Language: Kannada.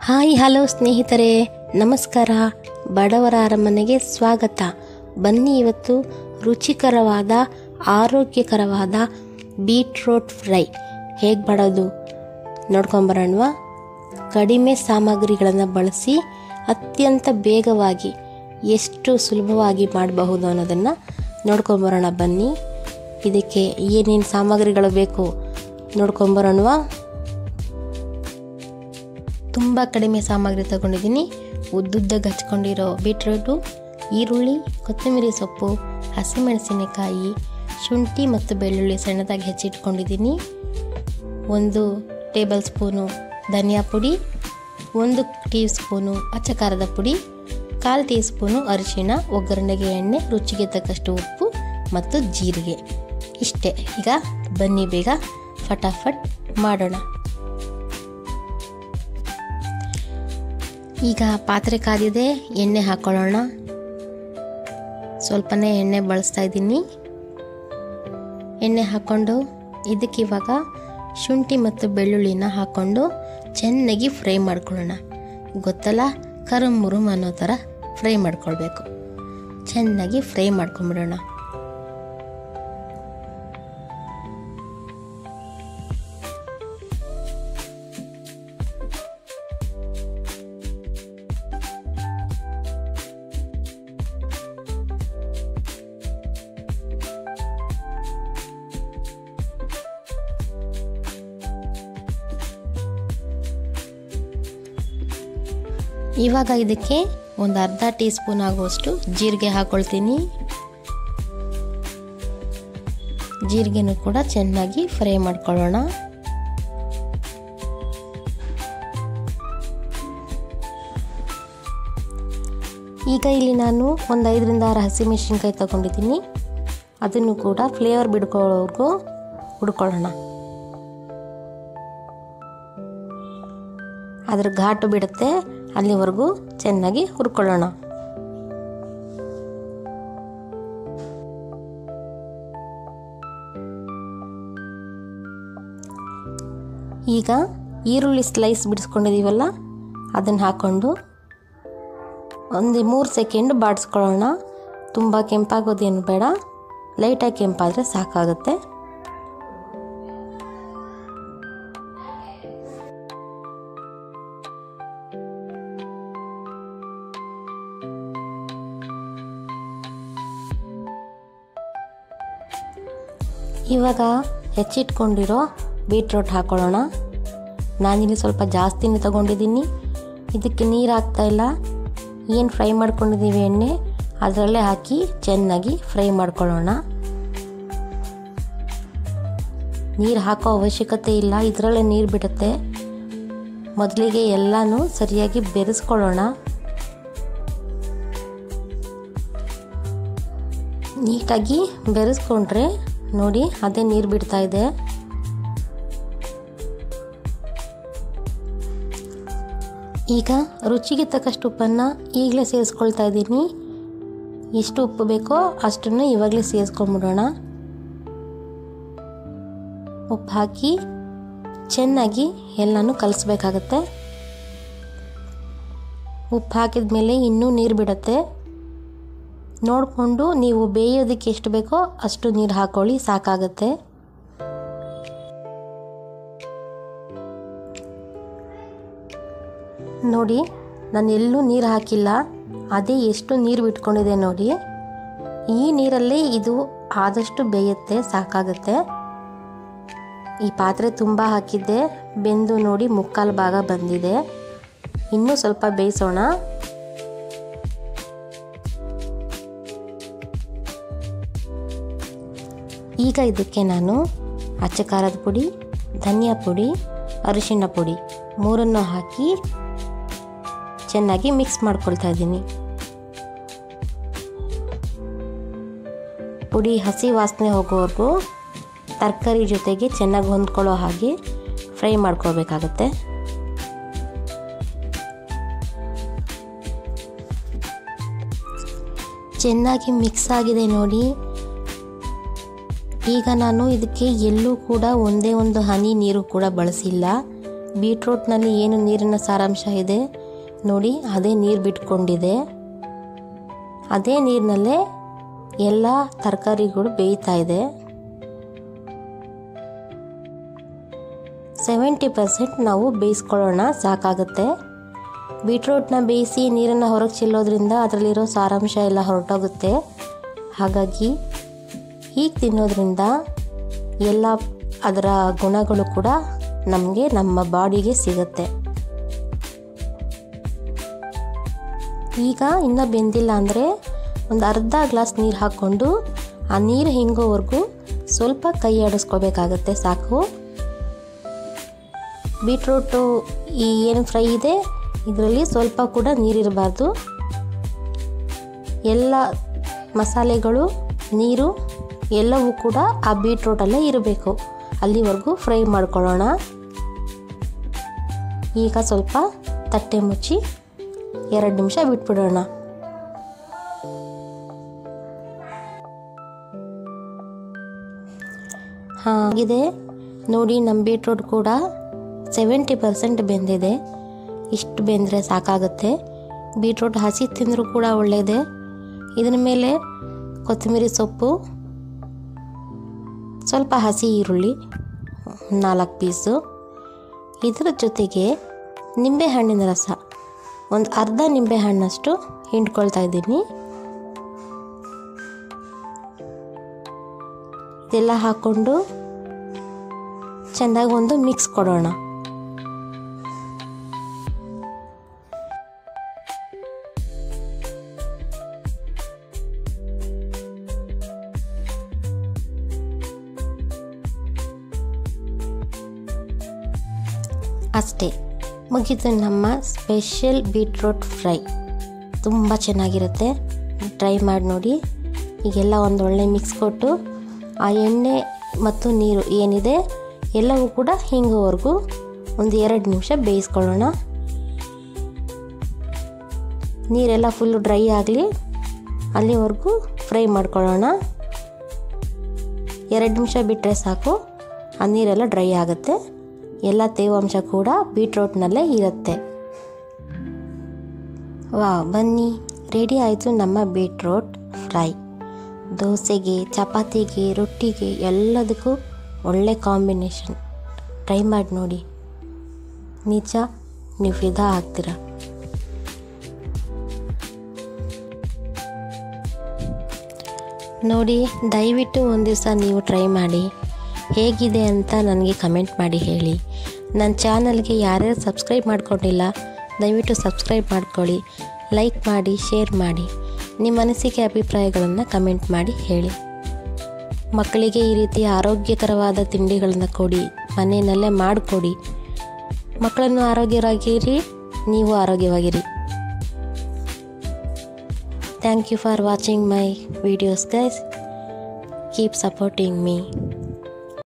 ಹಾಯ್ ಹಲೋ ಸ್ನೇಹಿತರೆ, ನಮಸ್ಕಾರ. ಬಡವರ ಅರಮನೆಗೆ ಸ್ವಾಗತ. ಬನ್ನಿ, ಇವತ್ತು ರುಚಿಕರವಾದ ಆರೋಗ್ಯಕರವಾದ ಬೀಟ್ರೂಟ್ ಫ್ರೈ ಹೇಗೆ ಮಾಡೋದು ನೋಡ್ಕೊಂಬರೋಣವಾ. ಕಡಿಮೆ ಸಾಮಗ್ರಿಗಳನ್ನು ಬಳಸಿ ಅತ್ಯಂತ ಬೇಗವಾಗಿ ಎಷ್ಟು ಸುಲಭವಾಗಿ ಮಾಡಬಹುದು ಅನ್ನೋದನ್ನು ನೋಡ್ಕೊಂಬರೋಣ ಬನ್ನಿ. ಇದಕ್ಕೆ ಏನೇನು ಸಾಮಗ್ರಿಗಳು ಬೇಕು ನೋಡ್ಕೊಂಬರೋಣವಾ. ತುಂಬ ಕಡಿಮೆ ಸಾಮಗ್ರಿ ತಗೊಂಡಿದ್ದೀನಿ. ಉದ್ದುದ್ದಗೆ ಹಚ್ಕೊಂಡಿರೋ ಬೀಟ್ರೂಟು, ಈರುಳ್ಳಿ, ಕೊತ್ತಂಬರಿ ಸೊಪ್ಪು, ಹಸಿಮೆಣಸಿನಕಾಯಿ, ಶುಂಠಿ ಮತ್ತು ಬೆಳ್ಳುಳ್ಳಿ ಸಣ್ಣದಾಗಿ ಹೆಚ್ಚಿಟ್ಕೊಂಡಿದ್ದೀನಿ. 1 ಟೇಬಲ್ ಸ್ಪೂನು ಧನಿಯಾ ಪುಡಿ, 1 ಟೀ ಸ್ಪೂನು ಅಚ್ಚ ಖಾರದ ಪುಡಿ, 1/4 ಟೀ ಸ್ಪೂನು ಅರಿಶಿಣ, ಒಗ್ಗರಣೆಗೆ ಎಣ್ಣೆ, ರುಚಿಗೆ ತಕ್ಕಷ್ಟು ಉಪ್ಪು ಮತ್ತು ಜೀರಿಗೆ. ಇಷ್ಟೇ. ಈಗ ಬನ್ನಿ ಬೇಗ ಫಟಾಫಟ್ ಮಾಡೋಣ. ಈಗ ಪಾತ್ರೆ ಕಾದಿದೆ, ಎಣ್ಣೆ ಹಾಕೊಳ್ಳೋಣ. ಸ್ವಲ್ಪನೇ ಎಣ್ಣೆ ಬಳಸ್ತಾ ಇದ್ದೀನಿ. ಎಣ್ಣೆ ಹಾಕ್ಕೊಂಡು ಇದಕ್ಕಿವಾಗ ಶುಂಠಿ ಮತ್ತು ಬೆಳ್ಳುಳ್ಳಿನ ಹಾಕ್ಕೊಂಡು ಚೆನ್ನಾಗಿ ಫ್ರೈ ಮಾಡ್ಕೊಳ್ಳೋಣ. ಗೊತ್ತಲ್ಲ, ಕರುಮುರುಮ್ ಅನ್ನೋ ಥರ ಫ್ರೈ ಮಾಡ್ಕೊಳ್ಬೇಕು. ಚೆನ್ನಾಗಿ ಫ್ರೈ ಮಾಡ್ಕೊಂಬಿಡೋಣ. ಇವಾಗ ಇದಕ್ಕೆ 1/2 ಟೀ ಸ್ಪೂನ್ ಆಗುವಷ್ಟು ಜೀರಿಗೆ ಹಾಕ್ಕೊಳ್ತೀನಿ. ಜೀರಿಗೆನೂ ಕೂಡ ಚೆನ್ನಾಗಿ ಫ್ರೈ ಮಾಡ್ಕೊಳ್ಳೋಣ. ಈಗ ಇಲ್ಲಿ ನಾನು 5 ರಿಂದ 6 ಹಸಿಮೆಣಸಿನಕಾಯಿ ತಗೊಂಡಿದ್ದೀನಿ. ಅದನ್ನು ಕೂಡ ಫ್ಲೇವರ್ ಬಿಡ್ಕೊಳ್ಳೋವರೆಗೂ ಹುಡ್ಕೊಳ್ಳೋಣ. ಅದ್ರ ಘಾಟು ಬಿಡುತ್ತೆ, ಅಲ್ಲಿವರೆಗೂ ಚೆನ್ನಾಗಿ ಹುರ್ಕೊಳ್ಳೋಣ. ಈಗ ಈರುಳ್ಳಿ ಸ್ಲೈಸ್ ಬಿಡಿಸ್ಕೊಂಡಿದ್ದೀವಲ್ಲ, ಅದನ್ನು ಹಾಕ್ಕೊಂಡು 3 ಸೆಕೆಂಡ್ ಬಾಡಿಸ್ಕೊಳ್ಳೋಣ. ತುಂಬ ಕೆಂಪಾಗೋದೇನು ಬೇಡ, ಲೈಟಾಗಿ ಕೆಂಪಾದರೆ ಸಾಕಾಗುತ್ತೆ. ಇವಾಗ ಹೆಚ್ಚಿಟ್ಕೊಂಡಿರೋ ಬೀಟ್ರೂಟ್ ಹಾಕೊಳ್ಳೋಣ. ನಾನಿಲ್ಲಿ ಸ್ವಲ್ಪ ಜಾಸ್ತಿನೇ ತಗೊಂಡಿದ್ದೀನಿ. ಇದಕ್ಕೆ ನೀರು ಹಾಕ್ತಾಯಿಲ್ಲ. ಏನು ಫ್ರೈ ಮಾಡ್ಕೊಂಡಿದ್ದೀವಿ ಎಣ್ಣೆ, ಅದರಲ್ಲೇ ಹಾಕಿ ಚೆನ್ನಾಗಿ ಫ್ರೈ ಮಾಡ್ಕೊಳ್ಳೋಣ. ನೀರು ಹಾಕೋ ಅವಶ್ಯಕತೆ ಇಲ್ಲ, ಇದರಲ್ಲೇ ನೀರು ಬಿಡುತ್ತೆ. ಮೊದಲಿಗೆ ಎಲ್ಲನೂ ಸರಿಯಾಗಿ ಬೆರೆಸ್ಕೊಳ್ಳೋಣ. ನೀಟಾಗಿ ಬೆರೆಸ್ಕೊಂಡ್ರೆ ನೋಡಿ, ಅದೇ ನೀರು ಬಿಡ್ತಾ ಇದೆ. ಈಗ ರುಚಿಗೆ ತಕ್ಕಷ್ಟು ಉಪ್ಪನ್ನು ಈಗಲೇ ಸೇರಿಸ್ಕೊಳ್ತಾ ಇದ್ದೀನಿ. ಎಷ್ಟು ಉಪ್ಪು ಬೇಕೋ ಅಷ್ಟನ್ನು ಇವಾಗಲೇ ಸೇರಿಸ್ಕೊಂಡ್ಬಿಡೋಣ. ಉಪ್ಪು ಹಾಕಿ ಚೆನ್ನಾಗಿ ಎಲ್ಲನೂ ಕಲಿಸ್ಬೇಕಾಗತ್ತೆ. ಉಪ್ಪು ಹಾಕಿದ ಮೇಲೆ ಇನ್ನೂ ನೀರು ಬಿಡುತ್ತೆ. ನೋಡಿಕೊಂಡು ನೀವು ಬೇಯೋದಕ್ಕೆ ಎಷ್ಟು ಬೇಕೋ ಅಷ್ಟು ನೀರು ಹಾಕೊಳ್ಳಿ, ಸಾಕಾಗುತ್ತೆ. ನೋಡಿ, ನಾನು ಎಲ್ಲೂ ನೀರು ಹಾಕಿಲ್ಲ, ಅದೇ ಎಷ್ಟು ನೀರು ಬಿಟ್ಕೊಂಡಿದೆ ನೋಡಿ. ಈ ನೀರಲ್ಲೇ ಇದು ಆದಷ್ಟು ಬೇಯುತ್ತೆ, ಸಾಕಾಗುತ್ತೆ. ಈ ಪಾತ್ರೆ ತುಂಬ ಹಾಕಿದ್ದೆ, ಬೆಂದು ನೋಡಿ 3/4 ಭಾಗ ಬಂದಿದೆ. ಇನ್ನೂ ಸ್ವಲ್ಪ ಬೇಯಿಸೋಣ. ಈಗ ಇದಕ್ಕೆ ನಾನು ಅಚ್ಚ ಖಾರದ ಪುಡಿ, ಧನಿಯಾ ಪುಡಿ, ಅರಿಶಿಣ ಪುಡಿ 3 ಹಾಕಿ ಚೆನ್ನಾಗಿ ಮಿಕ್ಸ್ ಮಾಡ್ಕೊಳ್ತಾ ಇದ್ದೀನಿ. ಪುಡಿ ಹಸಿ ವಾಸನೆ ಹೋಗೋವರೆಗೂ ತರಕಾರಿ ಜೊತೆಗೆ ಚೆನ್ನಾಗಿ ಹೊಂದ್ಕೊಳ್ಳೋ ಹಾಗೆ ಫ್ರೈ ಮಾಡ್ಕೊಳ್ಬೇಕಾಗತ್ತೆ. ಚೆನ್ನಾಗಿ ಮಿಕ್ಸ್ ಆಗಿದೆ ನೋಡಿ. ಈಗ ನಾನು ಇದಕ್ಕೆ ಎಲ್ಲೂ ಕೂಡ ಒಂದೇ ಒಂದು ಹನಿ ನೀರು ಕೂಡ ಬಳಸಿಲ್ಲ. ಬೀಟ್ರೂಟ್ನಲ್ಲಿ ಏನು ನೀರಿನ ಸಾರಾಂಶ ಇದೆ ನೋಡಿ, ಅದೇ ನೀರು ಬಿಟ್ಕೊಂಡಿದೆ. ಅದೇ ನೀರಿನಲ್ಲೇ ಎಲ್ಲ ತರಕಾರಿಗಳು ಬೇಯ್ತಾ ಇದೆ. 70% ನಾವು ಬೇಯಿಸ್ಕೊಳ್ಳೋಣ, ಸಾಕಾಗುತ್ತೆ. ಬೀಟ್ರೂಟ್ನ ಬೇಯಿಸಿ ನೀರನ್ನು ಹೊರಗೆ ಚೆಲ್ಲೋದ್ರಿಂದ ಅದರಲ್ಲಿರೋ ಸಾರಾಂಶ ಎಲ್ಲ ಹೊರಟೋಗುತ್ತೆ. ಹಾಗಾಗಿ ಹೀಗೆ ತಿನ್ನೋದ್ರಿಂದ ಎಲ್ಲ ಅದರ ಗುಣಗಳು ಕೂಡ ನಮಗೆ ನಮ್ಮ ಬಾಡಿಗೆ ಸಿಗುತ್ತೆ. ಈಗ ಇನ್ನೂ ಬೆಂದಿಲ್ಲ ಅಂದರೆ ಒಂದು ಅರ್ಧ ಗ್ಲಾಸ್ ನೀರು ಹಾಕ್ಕೊಂಡು ಆ ನೀರು ಹಿಂಗೋವರೆಗೂ ಸ್ವಲ್ಪ ಕೈ ಆಡಿಸ್ಕೋಬೇಕಾಗತ್ತೆ, ಸಾಕು. ಬೀಟ್ರೂಟು ಈ ಏನು ಫ್ರೈ ಇದೆ ಇದರಲ್ಲಿ ಸ್ವಲ್ಪ ಕೂಡ ನೀರಿರಬಾರ್ದು. ಎಲ್ಲ ಮಸಾಲೆಗಳು, ನೀರು ಎಲ್ಲವೂ ಕೂಡ ಆ ಬೀಟ್ರೂಟಲ್ಲೇ ಇರಬೇಕು. ಅಲ್ಲಿವರೆಗೂ ಫ್ರೈ ಮಾಡ್ಕೊಳ್ಳೋಣ. ಈಗ ಸ್ವಲ್ಪ ತಟ್ಟೆ ಮುಚ್ಚಿ 2 ನಿಮಿಷ ಬಿಟ್ಬಿಡೋಣ. ಆಗಿದೆ ನೋಡಿ, ನಮ್ಮ ಬೀಟ್ರೂಟ್ ಕೂಡ 70% ಬೆಂದಿದೆ. ಇಷ್ಟು ಬೆಂದರೆ ಸಾಕಾಗುತ್ತೆ. ಬೀಟ್ರೂಟ್ ಹಸಿ ತಿಂದರೂ ಕೂಡ ಒಳ್ಳೆಯದೇ. ಇದರ ಮೇಲೆ ಕೊತ್ತಂಬರಿ ಸೊಪ್ಪು, ಸ್ವಲ್ಪ ಹಸಿ ಈರುಳ್ಳಿ 4 ಪೀಸು, ಇದರ ಜೊತೆಗೆ ನಿಂಬೆಹಣ್ಣಿನ ರಸ ಒಂದು ಅರ್ಧ ನಿಂಬೆಹಣ್ಣಷ್ಟು ಹಿಂಡ್ಕೊಳ್ತಾ ಇದ್ದೀನಿ. ಇದೆಲ್ಲ ಹಾಕ್ಕೊಂಡು ಚೆಂದಾಗಿ ಒಂದು ಮಿಕ್ಸ್ ಕೊಡೋಣ. ಅಷ್ಟೇ, ಮುಗಿತು ನಮ್ಮ ಸ್ಪೆಷಲ್ ಬೀಟ್ರೂಟ್ ಫ್ರೈ. ತುಂಬ ಚೆನ್ನಾಗಿರುತ್ತೆ, ಟ್ರೈ ಮಾಡಿ ನೋಡಿ. ಈಗೆಲ್ಲ ಒಂದು ಒಳ್ಳೆ ಮಿಕ್ಸ್ ಕೊಟ್ಟು ಆ ಎಣ್ಣೆ ಮತ್ತು ನೀರು ಏನಿದೆ ಎಲ್ಲವೂ ಕೂಡ ಹಿಂಗೋವರೆಗೂ ಒಂದು 2 ನಿಮಿಷ ಬೇಯಿಸ್ಕೊಳ್ಳೋಣ. ನೀರೆಲ್ಲ ಫುಲ್ಲು ಡ್ರೈ ಆಗಲಿ, ಅಲ್ಲಿವರೆಗೂ ಫ್ರೈ ಮಾಡ್ಕೊಳ್ಳೋಣ. 2 ನಿಮಿಷ ಬಿಟ್ಟರೆ ಸಾಕು, ಆ ನೀರೆಲ್ಲ ಡ್ರೈ ಆಗುತ್ತೆ. ಎಲ್ಲ ತೇವಾಂಶ ಕೂಡ ಬೀಟ್ರೂಟ್ನಲ್ಲೇ ಇರುತ್ತೆ. ಬನ್ನಿ, ರೆಡಿ ಆಯಿತು ನಮ್ಮ ಬೀಟ್ರೂಟ್ ಫ್ರೈ. ದೋಸೆಗೆ, ಚಪಾತಿಗೆ, ರೊಟ್ಟಿಗೆ ಎಲ್ಲದಕ್ಕೂ ಒಳ್ಳೆ ಕಾಂಬಿನೇಷನ್. ಟ್ರೈ ಮಾಡಿ ನೋಡಿ, ನಿಜ ನೀವು ಫಿದಾ ಆಗ್ತೀರ. ನೋಡಿ, ದಯವಿಟ್ಟು ಒಂದು ದಿವಸ ನೀವು ಟ್ರೈ ಮಾಡಿ, ಹೇಗಿದೆ ಅಂತ ನನಗೆ ಕಮೆಂಟ್ ಮಾಡಿ ಹೇಳಿ. ನನ್ನ ಚಾನಲ್ಗೆ ಯಾರ್ಯಾರು ಸಬ್ಸ್ಕ್ರೈಬ್ ಮಾಡ್ಕೊಂಡಿಲ್ಲ ದಯವಿಟ್ಟು ಸಬ್ಸ್ಕ್ರೈಬ್ ಮಾಡ್ಕೊಳ್ಳಿ, ಲೈಕ್ ಮಾಡಿ, ಶೇರ್ ಮಾಡಿ. ನಿಮ್ಮ ಅನಿಸಿಕೆ ಅಭಿಪ್ರಾಯಗಳನ್ನು ಕಮೆಂಟ್ ಮಾಡಿ ಹೇಳಿ. ಮಕ್ಕಳಿಗೆ ಈ ರೀತಿ ಆರೋಗ್ಯಕರವಾದ ತಿಂಡಿಗಳನ್ನು ಕೊಡಿ, ಮನೆಯಲ್ಲೇ ಮಾಡಿಕೊಡಿ. ಮಕ್ಕಳನ್ನು ಆರೋಗ್ಯವಾಗಿರಿ, ನೀವು ಆರೋಗ್ಯವಾಗಿರಿ. Thank you for watching my videos, guys. Keep supporting me.